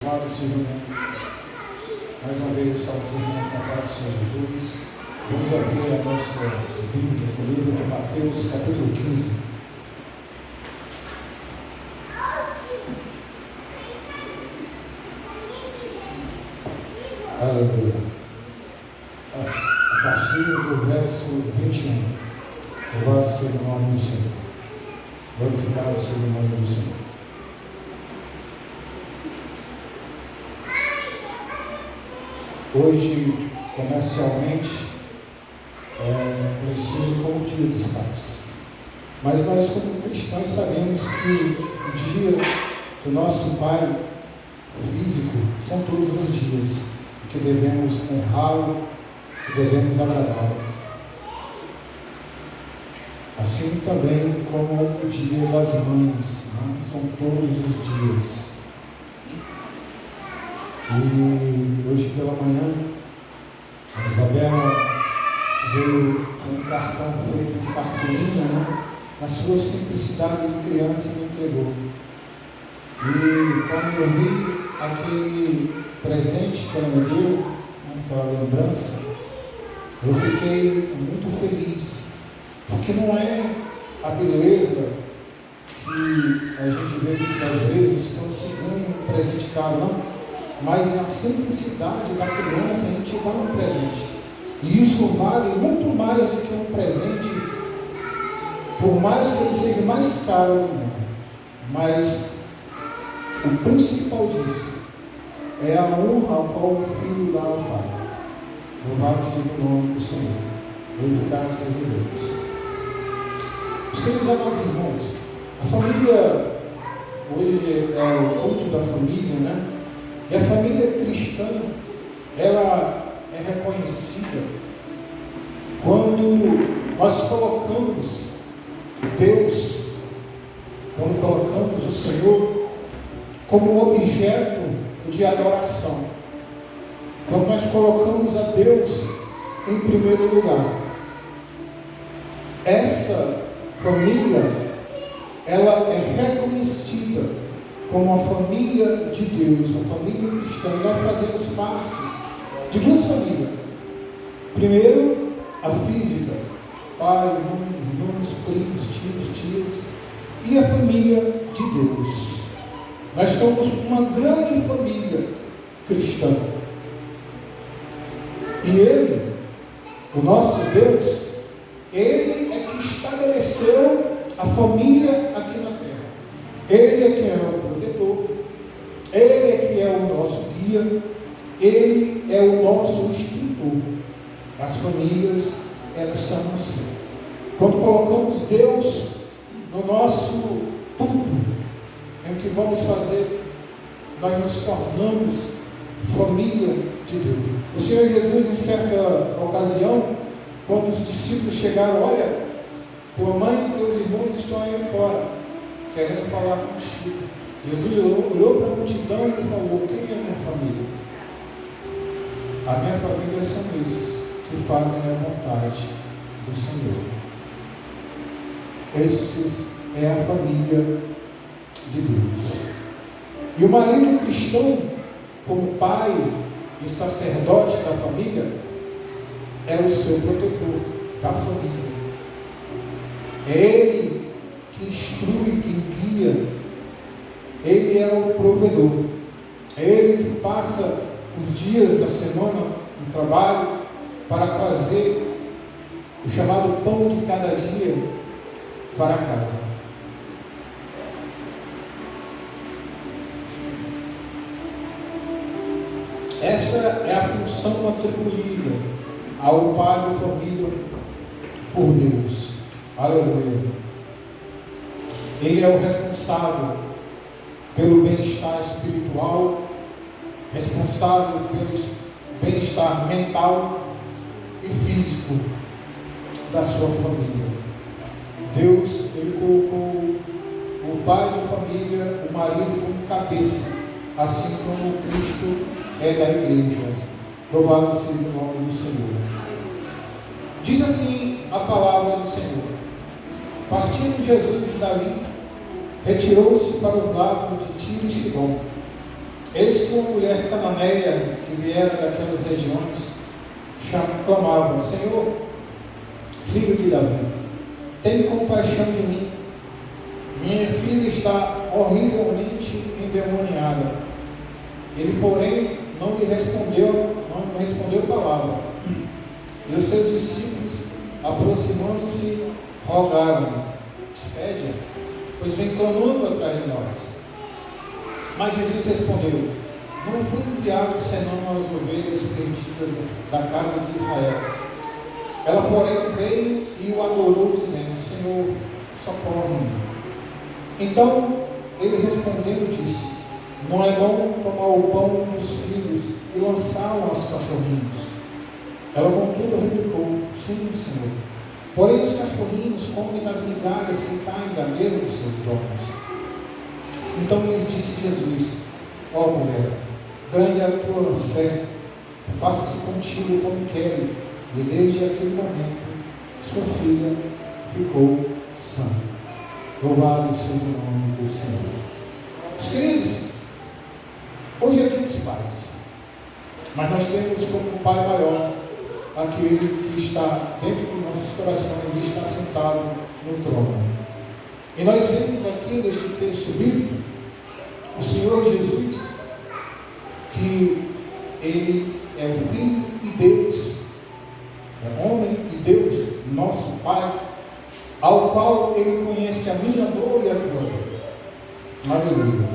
Amados, sejam mais uma vez salvos irmãos na paz do Senhor Jesus. Vamos abrir a nossa Bíblia, o livro de Mateus, capítulo 15. Aleluia. A partir do verso 21. Louvado seja o nome do Senhor. Glorificado seja o nome do Senhor. Hoje, comercialmente, é conhecido como Dia dos Pais. Mas nós, como cristãos, sabemos que o dia do nosso Pai físico são todos os dias, que devemos honrá-lo, que devemos agradá-lo. Assim também como o dia das mães, né? São todos os dias. E hoje pela manhã, a Isabela veio com um cartão feito de cartolina, né? Na sua simplicidade de criança, me entregou. E quando eu vi aquele presente que ela me deu, aquela lembrança, eu fiquei muito feliz, porque não é a beleza que a gente vê muitas vezes quando se ganha um presente caro, não. Mas na simplicidade da criança a gente dá um presente. E isso vale muito mais do que um presente, por mais que ele seja mais caro do mundo. Mas o principal disso é a honra ao qual o filho dá ao Pai. Louvado seja o nome do Senhor. Glorificado seja Deus. Os queridos amados irmãos, a família, hoje é o culto da família, né? E a família cristã, ela é reconhecida quando nós colocamos Deus, quando colocamos o Senhor como objeto de adoração, quando nós colocamos a Deus em primeiro lugar. Essa família, ela é reconhecida como a família de Deus, a família cristã. E nós fazemos parte de duas famílias. Primeiro, a física, pai, mãe, irmãos, primos, tios, tias, e a família de Deus. Nós somos uma grande família cristã. E Ele, o nosso Deus, Ele é que estabeleceu a família aqui na terra. Ele é quem é o protetor, Ele é que é o nosso guia, Ele é o nosso instrutor. As famílias, elas são assim. Quando colocamos Deus no nosso tudo, em que vamos fazer, nós nos tornamos família de Deus. O Senhor Jesus, em certa ocasião, quando os discípulos chegaram, olha, tua mãe e teus irmãos estão aí fora, querendo falar contigo. Jesus olhou para a multidão e falou: quem é a minha família? A minha família são esses que fazem a vontade do Senhor. Essa é a família de Deus. E o marido cristão, como pai e sacerdote da família, é o seu protetor da família. É ele que instrui, que guia. Ele é o provedor. É ele que passa os dias da semana no trabalho para trazer o chamado pão de cada dia para casa. Essa é a função atribuída ao pai de família por Deus. Aleluia. Ele é o responsável pelo bem-estar espiritual, responsável pelo bem-estar mental e físico da sua família. Deus, Ele colocou o pai de família, o marido como cabeça, assim como Cristo é da igreja. Louvado seja o nome do Senhor. Diz assim a palavra do Senhor: partindo Jesus dali, retirou-se para os lados de Tiro e Sidom. Eis que uma mulher cananeia que viera daquelas regiões clamava: Senhor, filho de Davi, tem compaixão de mim. Minha filha está horrivelmente endemoniada. Ele, porém, não respondeu palavra. E os seus discípulos, aproximando-se, rogaram: Despede-a, pois vem clamando atrás de nós. Mas Jesus respondeu: Não fui enviado senão às ovelhas perdidas da casa de Israel. Ela, porém, veio e o adorou, dizendo: Senhor, socorre-me. Então ele respondendo disse: Não é bom tomar o pão dos filhos e lançá-lo aos cachorrinhos. Ela, contudo, replicou: Sim, Senhor. Porém os cachorrinhos comem das migalhas que caem da mesa dos seus donos. Então lhes disse Jesus: Ó mulher, grande é a tua fé, faça-se contigo como quero. E desde aquele momento sua filha ficou sã. Louvado seja o nome do Senhor. Os queridos, hoje é dia dos pais, mas nós temos como pai maior aquele que está dentro dos nossos corações e está sentado no trono. E nós vemos aqui neste texto bíblico o Senhor Jesus, que Ele é o Filho e Deus, é homem e Deus, nosso Pai, ao qual Ele conhece a minha dor e a tua dor. Aleluia.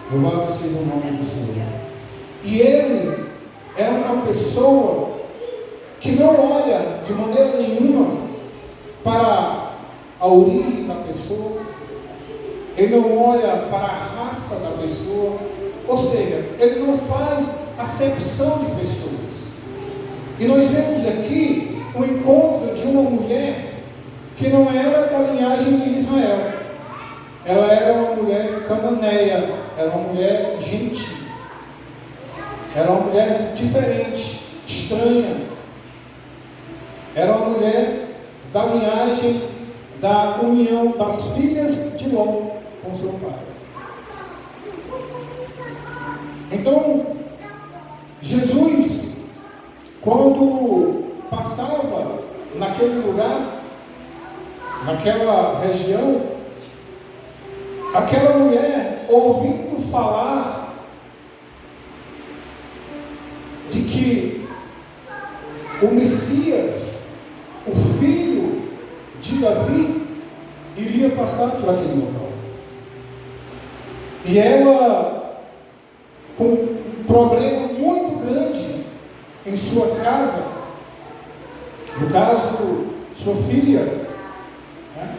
Louvado seja o nome do Senhor. E Ele é uma pessoa que não olha de maneira nenhuma para a origem da pessoa, Ele não olha para a raça da pessoa, ou seja, Ele não faz acepção de pessoas. E nós vemos aqui o encontro de uma mulher que não era da linhagem de Israel. Ela era uma mulher cananeia, era uma mulher gentil, era uma mulher diferente, estranha, era uma mulher da linhagem da união das filhas de Ló com seu pai. Então, Jesus, quando passava naquele lugar, naquela região, aquela mulher, ouvindo falar de que o Messias, o filho de Davi, iria passar por aquele local. E ela, com um problema muito grande em sua casa, no caso, sua filha, né,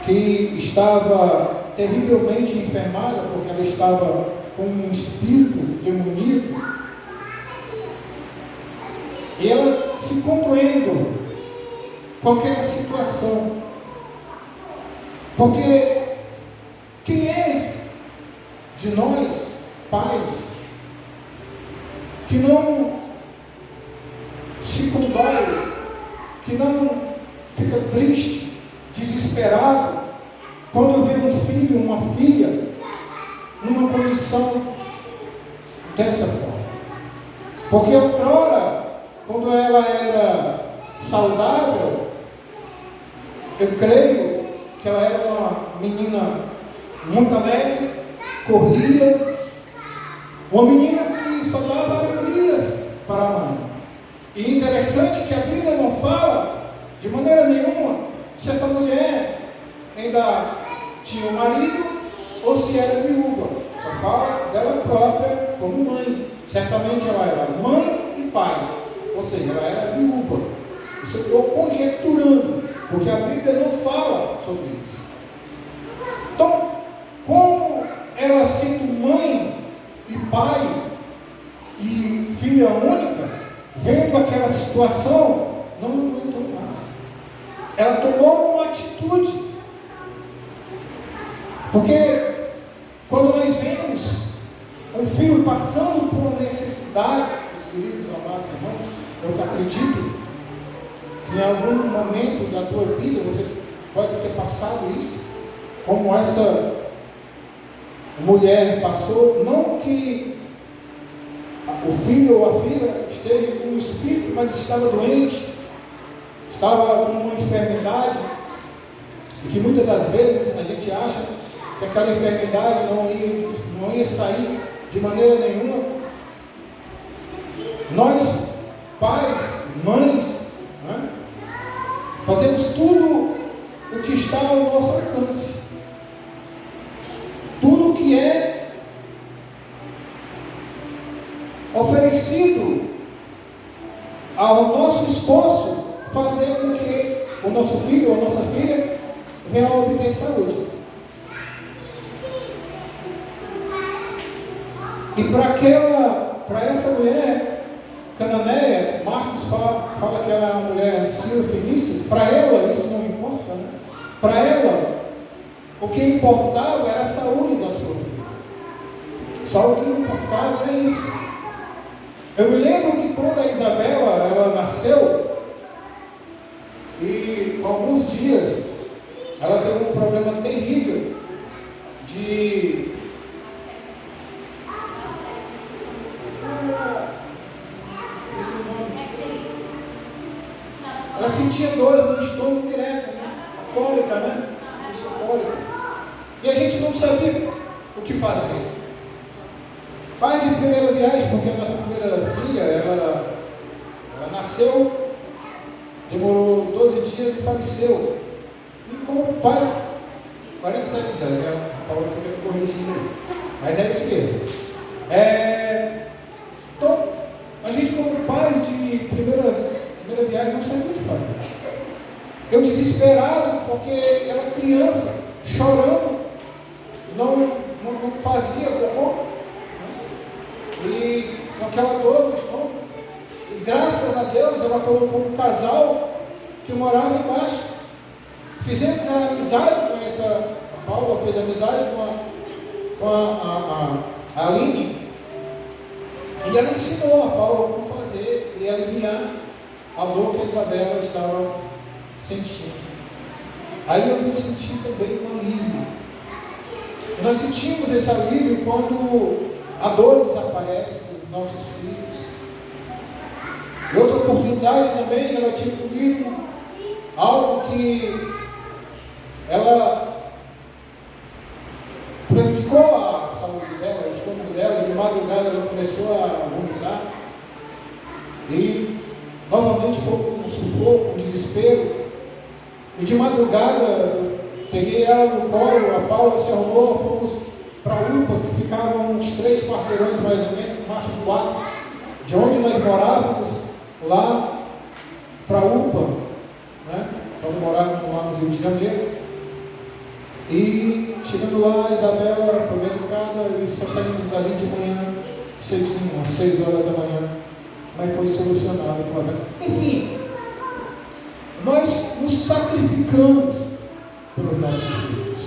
que estava terrivelmente enfermada, porque ela estava com um espírito demoníaco, e ela se condoendo com aquela situação, porque quem é de nós, pais, que não se condói, que não fica triste, desesperado, quando vê um filho, uma filha, numa condição dessa forma? Porque outrora, quando ela era saudável, eu creio que ela era uma menina muito alegre, corria, uma menina que só dava alegrias para a mãe. E interessante que a Bíblia não fala de maneira nenhuma se essa mulher ainda tinha um marido ou se era viúva. Só fala dela própria como mãe. Certamente ela era mãe e pai, ou seja, ela era viúva. Isso eu estou conjecturando, porque a Bíblia não fala sobre isso. Então, como ela sendo mãe e pai e filha única, vendo aquela situação, não aguentou mais. Ela tomou uma atitude. Porque quando nós vemos um filho passando por uma necessidade, meus queridos amados irmãos, eu acredito que em algum momento da tua vida você pode ter passado isso, como essa mulher passou. Não que o filho ou a filha esteja com um espírito, mas estava doente, estava com uma enfermidade, e que muitas das vezes a gente acha que aquela enfermidade não ia sair de maneira nenhuma. Nós, pais, mães, né, fazemos tudo o que está ao nosso alcance, tudo o que é oferecido ao nosso esforço, fazer com que o nosso filho ou a nossa filha venha a obter saúde. E para essa mulher cananeia, Marcos fala que ela é uma mulher sírio-fenícia. Para ela isso não importa, né? Para ela o que importava era a saúde da sua filha. Só o que importava era isso. Eu me lembro que quando a Isabela ela nasceu, e com alguns dias ela teve um problema terrível de ela sentia dores no estômago direto, né? Cólica, né? E a gente não sabia o que fazer. Pais de primeira viagem, porque a nossa primeira filha, ela nasceu, demorou 12 dias e faleceu. E como pai, 47 anos, né? A Paula fica me corrigindo aí. Mas é isso mesmo. Então, a gente como pais de primeira viagem não sabia o que fazer. Eu desesperado, porque ela criança, chorando, não fazia cocô, e com aquela dor no estômago. E graças a Deus ela colocou um casal que morava embaixo. Fizemos a amizade com essa, a Paula fez amizade com a Aline, e ela ensinou a Paula como fazer e aliviar a dor que a Isabela estava sentindo. Aí eu me senti também um alívio. Nós sentimos esse alívio quando a dor desaparece dos nossos filhos. E outra oportunidade também, ela tinha comigo algo que ela prejudicou a saúde dela, o estômago dela, e de madrugada ela começou a vomitar. E novamente foi um sufoco, um desespero. E de madrugada eu peguei ela no colo, a Paula se arrumou, fomos para a UPA, que ficava uns 3 quarteirões mais ou menos, no máximo 4, de onde nós morávamos, lá para a UPA, né? Quando morávamos lá no Rio de Janeiro. E chegando lá, a Isabela foi medicada e só saímos dali de manhã, cedinho, às 6 horas da manhã, mas foi solucionado o problema. Enfim, nós nos sacrificamos pelos nossos filhos.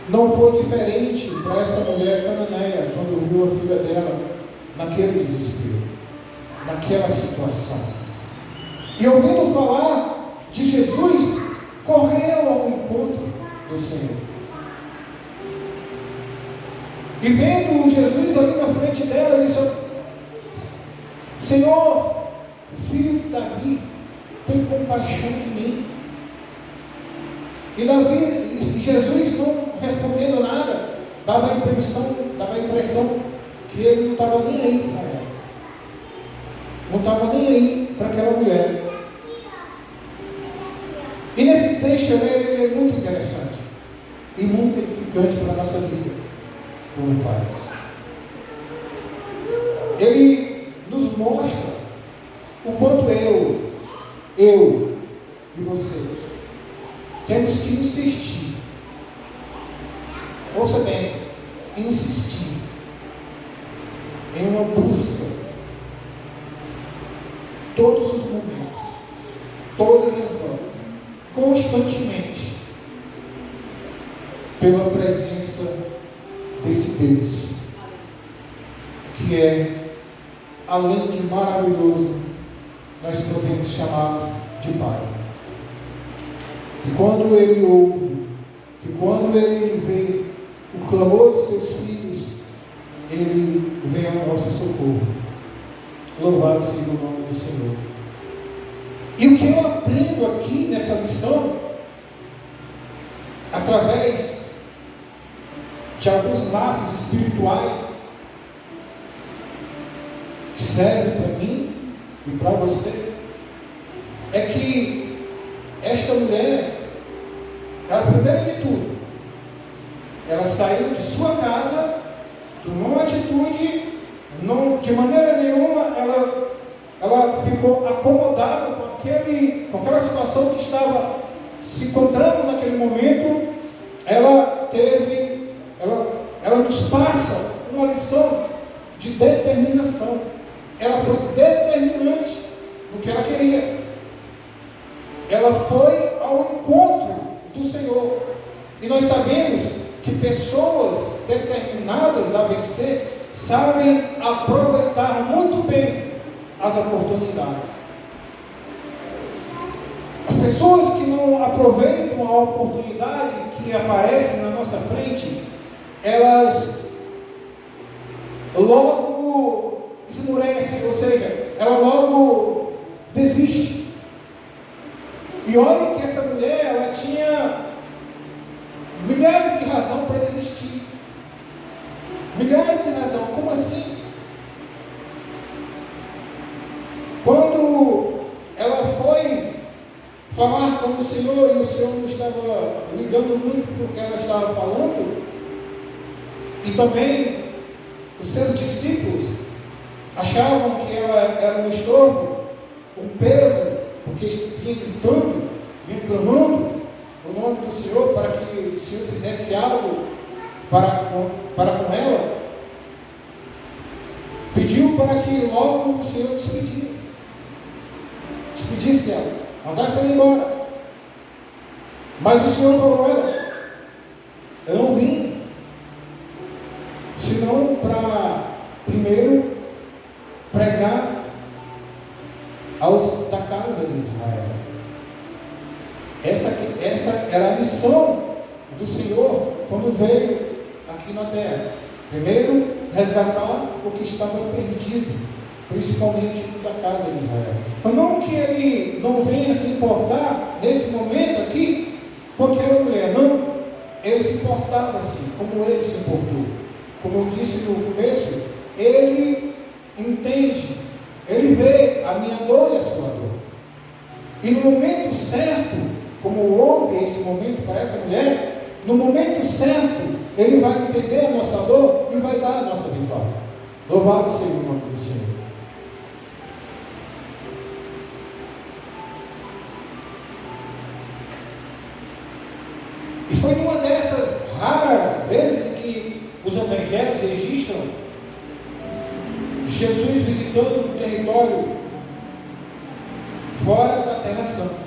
Não foi diferente para essa mulher cananeia quando viu a filha dela naquele desespero, naquela situação. E ouvindo falar de Jesus, correu ao encontro do Senhor. E vendo Jesus ali na frente dela, disse: Senhor, filho de Davi, tem compaixão de mim. E Jesus, não respondendo nada, dava a impressão que ele não estava nem aí para ela. Não estava nem aí para aquela mulher. E nesse texto ele é muito interessante e muito edificante para a nossa vida como pais. Ele nos mostra o quanto eu e você temos que insistir. Ouça bem, insistir em uma busca todos os momentos, todas as horas, constantemente, pela presença desse Deus, que é, além de maravilhoso, nós podemos chamá-los de Pai. E quando Ele ouve, e quando Ele vê o clamor de seus filhos, Ele vem ao nosso socorro. Louvado seja o nome do Senhor. E o que eu aprendo aqui nessa lição, através de alguns laços espirituais que servem para mim e para você, é que esta mulher, ela, primeiro de tudo, ela saiu de sua casa, tomou uma atitude, não, de maneira nenhuma ela ficou acomodada com aquela situação que estava se encontrando naquele momento. Ela nos passa uma lição de determinação. Ela foi determinante no que ela queria. Ela foi ao encontro do Senhor. E nós sabemos que pessoas determinadas a vencer sabem aproveitar muito bem as oportunidades. As pessoas que não aproveitam a oportunidade que aparece na nossa frente, elas logo esmurecem, ou seja, ela logo desiste. E olha que essa mulher, ela tinha milhares de razões para desistir. Milhares de razões. Como assim? Quando ela foi falar com o Senhor, e o Senhor não estava ligando muito para o que ela estava falando, e também os seus discípulos achavam que ela era um estorvo, um peso, porque vinha gritando, vinha clamando o nome do Senhor para que o Senhor fizesse algo para com ela. Pediu para que logo o Senhor despedisse ela, mandasse ela embora. Mas o Senhor falou a ela: eu não vim senão para primeiro pregar aos da casa de Israel. Essa era a missão do Senhor quando veio aqui na terra. Primeiro, resgatar o que estava perdido, principalmente da casa de Israel. Mas não que ele não venha se importar nesse momento aqui com aquela mulher, não. Ele se importava assim, como ele se importou. Como eu disse no começo, ele entende, ele vê a minha dor e a sua dor. E no momento certo, como houve esse momento para essa mulher, no momento certo, ele vai entender a nossa dor e vai dar a nossa vitória. Louvado seja o nome do Senhor. E foi uma dessas raras vezes que os evangelhos registram Jesus visitando um território fora da Terra Santa.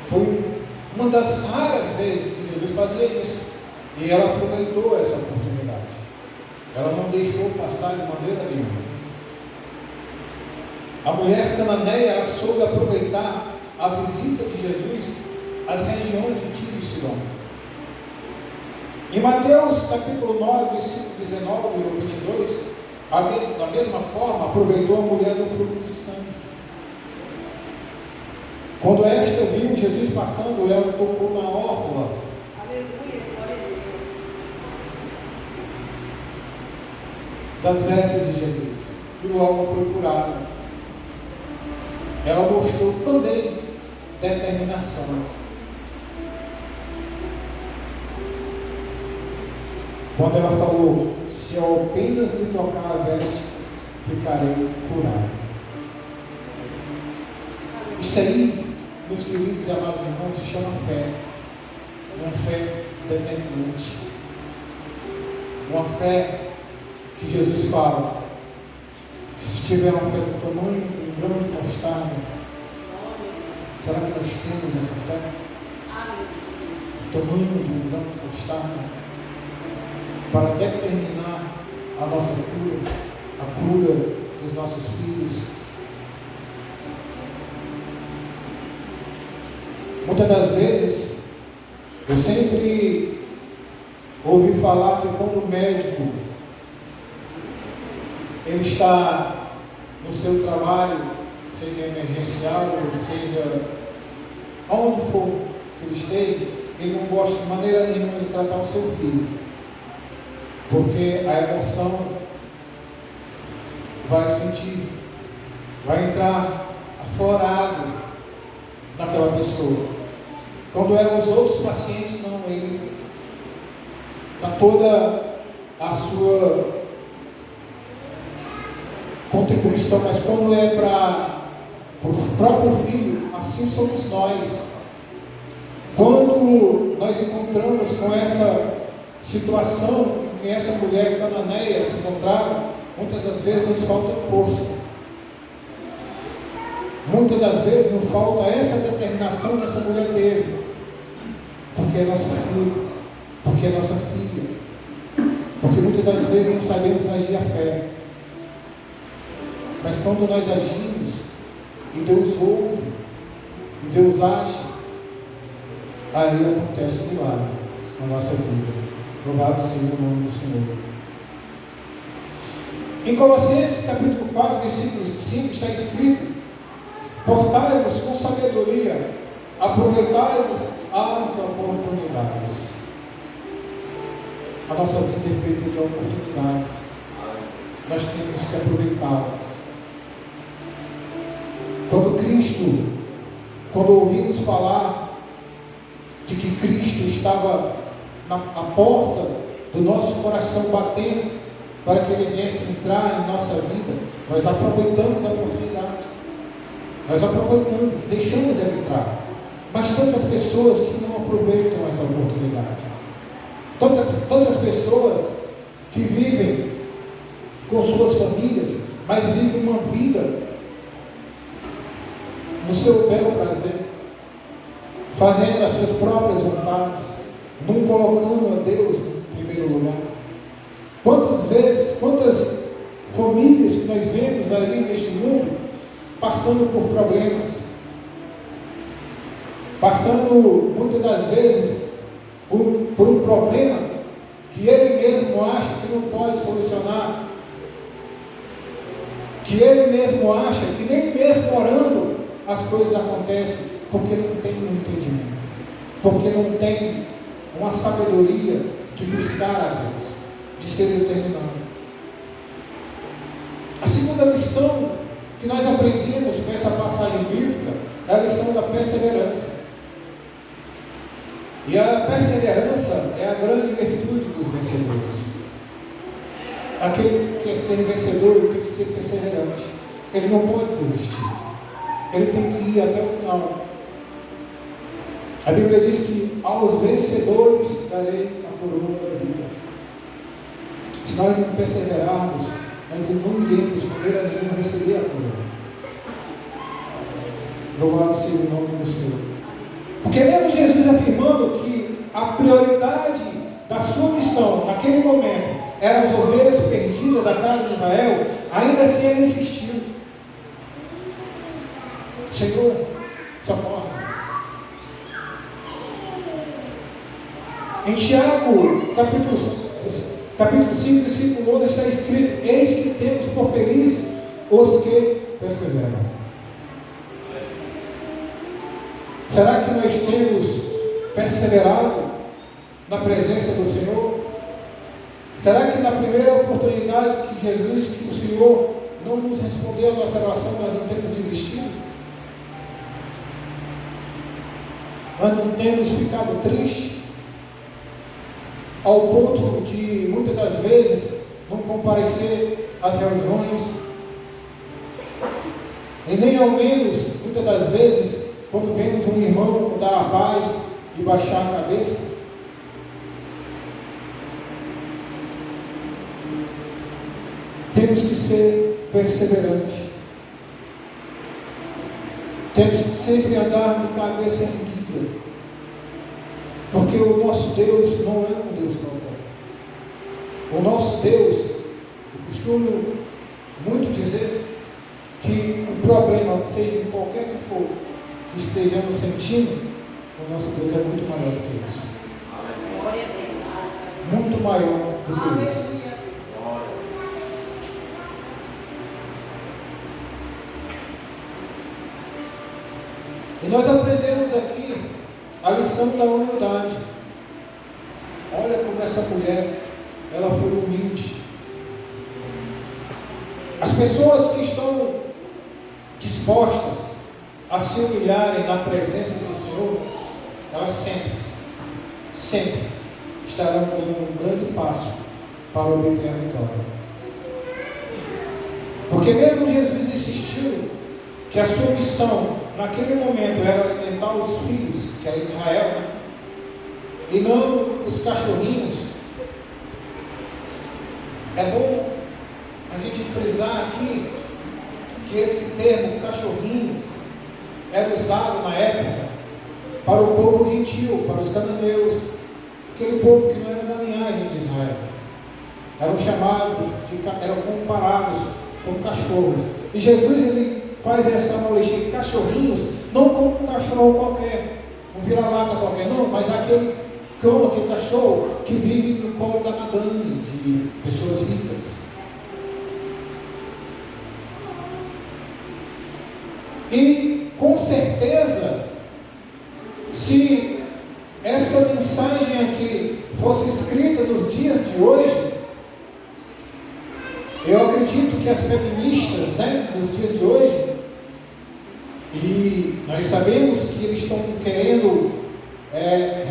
Foi uma das raras vezes que Jesus fazia isso, e ela aproveitou essa oportunidade. Ela não deixou passar de maneira nenhuma. A mulher cananeia, ela soube aproveitar a visita de Jesus às regiões de Tiro e Sidom. Em Mateus capítulo 9, versículo 19 e 22, da mesma forma, aproveitou a mulher do fluxo de sangue. Quando esta viu Jesus passando, ela tocou na orla. Aleluia, glória a Deus. Das vestes de Jesus. E logo foi curada. Ela mostrou também determinação. Quando ela falou: se eu apenas me tocar a veste, ficarei curado. Isso aí, meus queridos e amados irmãos, se chama fé. Uma fé determinante. Uma fé que Jesus fala que se tiver uma fé do tamanho de um grão de mostarda, será que nós temos essa fé? O tamanho de um grão de mostarda para determinar a nossa cura, a cura dos nossos filhos. Muitas das vezes, eu sempre ouvi falar que quando o médico ele está no seu trabalho, seja emergencial, seja onde for que ele esteja, ele não gosta de maneira nenhuma de tratar o seu filho, porque a emoção vai sentir, vai entrar aflorado naquela pessoa. Quando eram os outros pacientes, não, ele dá toda a sua contribuição, mas quando é para o próprio filho, assim somos nós. Quando nós encontramos com essa situação que essa mulher cananeia se encontrava, muitas das vezes nos falta força. Muitas das vezes nos falta essa determinação que essa mulher teve. Porque é nossa filha, porque é nossa filha. Porque muitas das vezes não sabemos agir a fé. Mas quando nós agimos, e Deus ouve, e Deus age, aí acontece um milagre na nossa vida. Louvado seja o nome do Senhor. Em Colossenses capítulo 4, versículo 5 está escrito: portai-vos com sabedoria, aproveitai-vos as oportunidades. A nossa vida é feita de oportunidades. Nós temos que aproveitá-las. Quando ouvimos falar de que Cristo estava à porta do nosso coração batendo para que Ele viesse entrar em nossa vida, nós aproveitamos a oportunidade. Nós aproveitamos, deixamos Ele entrar. Mas tantas pessoas que não aproveitam essa oportunidade. Tantas pessoas que vivem com suas famílias, mas vivem uma vida no seu belo prazer, fazendo as suas próprias vontades, não colocando a Deus em primeiro lugar. Quantas vezes, quantas famílias que nós vemos aí neste mundo passando por problemas, passando muitas das vezes por um problema que ele mesmo acha que não pode solucionar, que ele mesmo acha que nem mesmo orando as coisas acontecem, porque não tem um entendimento, porque não tem uma sabedoria de buscar a Deus, de ser determinado. A segunda lição que nós aprendemos com essa passagem bíblica é a lição da perseverança. E a perseverança é a grande virtude dos vencedores. Aquele que quer ser vencedor tem que ser perseverante. Ele não pode desistir. Ele tem que ir até o final. A Bíblia diz que aos vencedores darei a coroa da vida. Se nós não perseverarmos, nós não iremos de maneira nenhuma receber a coroa. Louvado seja o nome do Senhor. Porque mesmo Jesus afirmando que a prioridade da sua missão naquele momento eram as ovelhas perdidas da casa de Israel, ainda assim ele insistiu: Senhor, socorre. Em Tiago, capítulo 5, versículo 11, está escrito: eis que temos por felizes os que perseveram. Será que nós temos perseverado na presença do Senhor? Será que na primeira oportunidade que Jesus, que o Senhor não nos respondeu a nossa oração, nós não temos desistido? Nós não temos ficado tristes ao ponto de muitas das vezes não comparecer às reuniões, e nem ao menos muitas das vezes quando vemos um irmão dar a paz e baixar a cabeça? Temos que ser perseverantes. Temos que sempre andar de cabeça erguida. Porque o nosso Deus não é um Deus qualquer. O nosso Deus, eu costumo muito dizer que o problema, seja em qualquer que for, que estejamos sentindo, o nosso Deus é muito maior do que isso. Muito maior do que isso. nós aprendemos aqui a lição da humildade. Olha como essa mulher, ela foi humilde. As pessoas que estão dispostas a se humilharem na presença do Senhor, elas sempre estarão dando um grande passo para obter a vitória. Porque mesmo Jesus insistiu que a sua missão naquele momento era alimentar os filhos, que é Israel, né? E não os cachorrinhos. É bom a gente frisar aqui que esse termo, cachorrinhos, era usado na época para o povo gentil, para os cananeus, aquele povo que não era da linhagem de Israel. Eram chamados, eram comparados com cachorros. E Jesus, ele faz essa analogia de cachorrinhos, não como um cachorro qualquer, um vira-lata qualquer, não, mas aquele cão, aquele cachorro que vive no colo da madame, de pessoas ricas. E com certeza, se essa mensagem aqui fosse escrita nos dias de hoje, eu acredito que as feministas, né, nos dias de hoje, e nós sabemos que eles estão querendo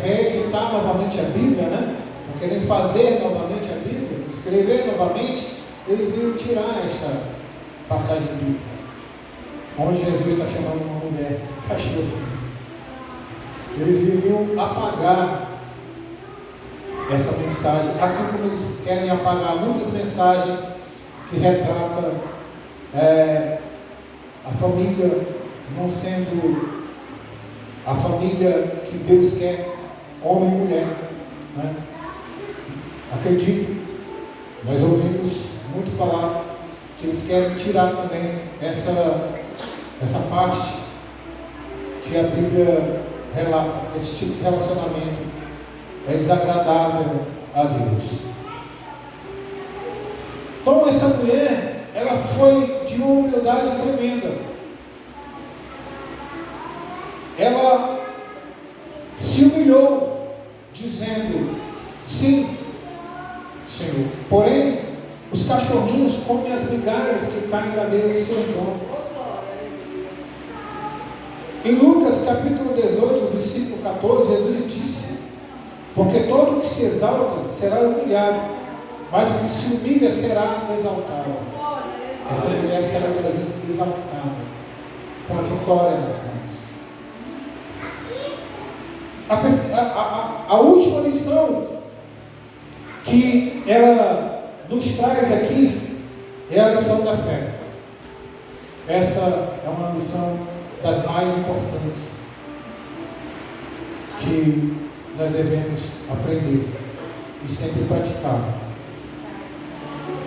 reeditar novamente a Bíblia, né? Estão querendo fazer novamente a Bíblia, escrever novamente, eles iam tirar esta passagem bíblica, onde Jesus está chamando uma mulher de cachorro. Eles iriam apagar essa mensagem, assim como eles querem apagar muitas mensagens que retratam a família não sendo a família que Deus quer, homem e mulher, né? Acredito, nós ouvimos muito falar que eles querem tirar também essa parte que a Bíblia relata, que esse tipo de relacionamento é desagradável a Deus. Então essa mulher, ela foi de uma humildade tremenda. Ela se humilhou, dizendo: sim, Senhor, porém os cachorrinhos comem as migalhas que caem da mesa do seu dono. Em Lucas capítulo 18, versículo 14, Jesus disse: porque todo o que se exalta será humilhado, mas o que se humilha será exaltado. Essa mulher será exaltada, com a vitória nas mãos. A última lição que ela nos traz aqui é a lição da fé. Essa é uma lição das mais importantes que nós devemos aprender e sempre praticar.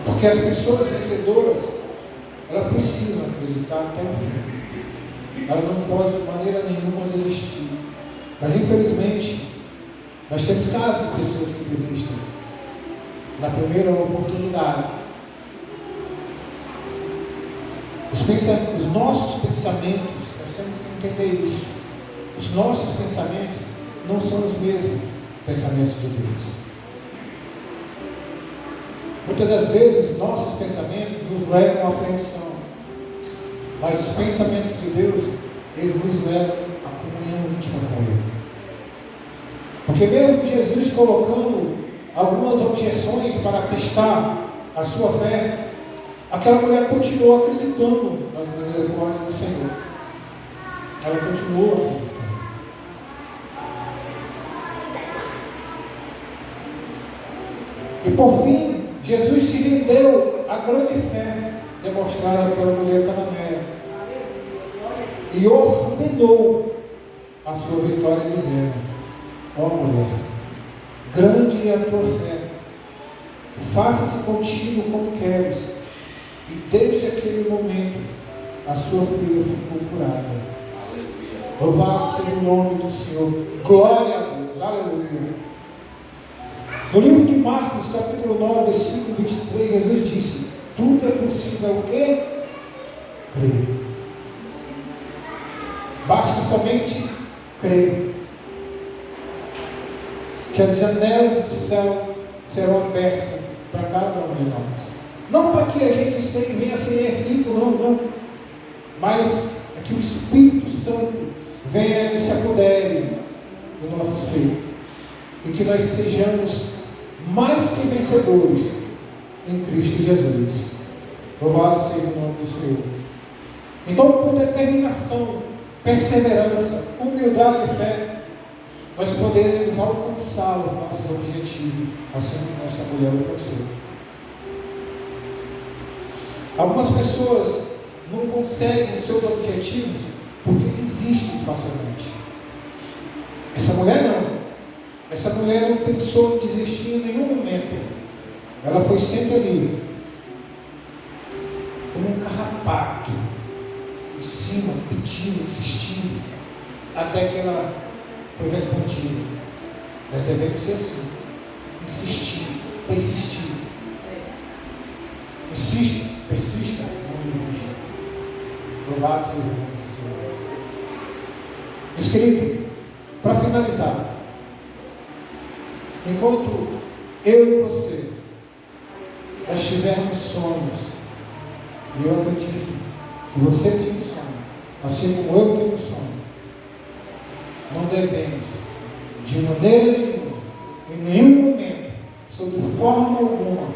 Porque as pessoas vencedoras, elas precisam acreditar até o fim. Ela não pode de maneira nenhuma desistir. Mas infelizmente, nós temos casos de pessoas que desistem na primeira oportunidade. Os nossos pensamentos, nós temos que entender isso. Os nossos pensamentos não são os mesmos pensamentos de Deus. Muitas das vezes, nossos pensamentos nos levam à perdição, mas os pensamentos de Deus, eles nos levam à comunhão íntima com Ele. Porque mesmo Jesus colocando algumas objeções para testar a sua fé, aquela mulher continuou acreditando nas misericórdias do Senhor. Ela continuou acreditando. E por fim, Jesus se rendeu à grande fé demonstrada pela mulher cananeia e ordenou a sua vitória, dizendo: ó mulher, grande é a tua fé, faça-se contigo como queres. E desde aquele momento a sua filha ficou curada. Louvado seja o nome do Senhor. Glória a Deus. Aleluia. No livro de Marcos, capítulo 9, versículo 23, Jesus disse: tudo é possível o quê? Crer. Basta somente crer. Que as janelas do céu serão abertas para cada um de nós. Não para que a gente venha a ser rico, não. Mas é que o Espírito Santo venha e se apodere do nosso ser. E que nós sejamos mais que vencedores em Cristo Jesus. Louvado seja o nome do Senhor. Então, com determinação, perseverança, humildade e fé, nós poderemos alcançar os nossos objetivos, assim como nossa mulher alcançou. Algumas pessoas não conseguem os seus objetivos porque desistem facilmente. Essa mulher não. Essa mulher não pensou em desistir em nenhum momento. Ela foi sempre ali, como um carrapato, em cima, pedindo, insistindo, até que ela foi respondida. Nós devemos ser assim, insistir, persistir. Insista, persista, não desista. Louvado seja o nome do Senhor. Meus queridos, para finalizar, enquanto eu e você nós tivermos sonhos, e eu acredito que você tem um sonho, assim como eu tenho um sonho, não devemos, de maneira nenhuma, em nenhum momento, sob forma alguma,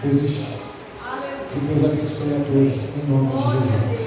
desistir. Que Deus abençoe a todos, em nome de Jesus.